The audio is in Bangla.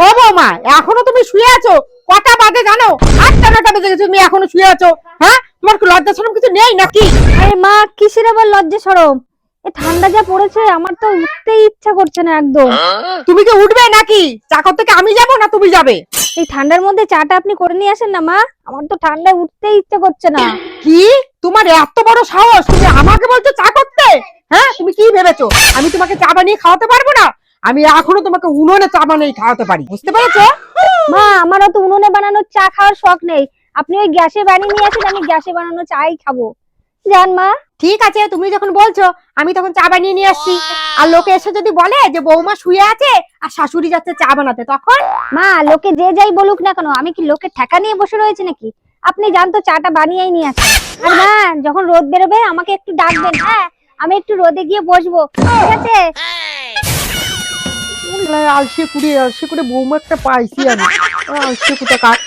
ও বৌমা, এখনো তুমি শুয়ে আছো? কটা বাজে জানো? 8টা 9টা বেজে গেছে, তুমি এখনো শুয়ে আছো? হ্যাঁ, তোমার কি লজ্জা শরম কিছু নেই নাকি? আরে মা, কিসের আবার লজ্জা শরম? এ ঠান্ডা যা পড়েছে, আমার তো উঠতেই ইচ্ছা করছে না একদম। তুমি কি উঠবে নাকি? চাকর থেকে আমি যাব না তুমি যাবে? এই ঠান্ডার মধ্যে চাটা আপনি করে নিয়ে আসেন না মা, আমার তো ঠান্ডায় উঠতেই ইচ্ছা করছে না। কি? তোমার এত বড় সাহস, তুমি আমাকে বলছো চা করতে? হ্যাঁ, তুমি কি ভেবেছো আমি তোমাকে চা বানিয়ে খাওয়াতে পারবো না? আমি এখনো তোমাকে উনুনে চা বানিয়ে খাওয়াতে পারি, বুঝতে পেরেছো? মা, আমারও তো উনুনে বানানো চা খাওয়ার শখ নেই। আপনি ওই গ্যাসে বানিয়ে নিয়ে আসেন, আমি গ্যাসে বানানো চাই খাবো। জান মা। ঠিক আছে, তুমি যখন বলছো আমি তখন চা বানিয়ে নিয়ে আসছি। আর লোকে এসে যদি বলে যে বৌমা শুয়ে আছে আর শাশুড়ি যাচ্ছে চা বানাতে, তখন? মা, লোকে যে যাই বলুক না কেন, আমি কি লোকের ঠেকা নিয়ে বসে রয়েছে নাকি? আপনি জান তো চাটা বানিয়েই নিয়ে আসেন। আর মা, যখন রোদ বেরোবে আমাকে একটু ডাকবেন, হ্যাঁ? আমি একটু রোদে গিয়ে বসবো, ঠিক আছে? আলসে কুড়ে বৌমা একটা পাইছি আমি। আলসে কোথাকার।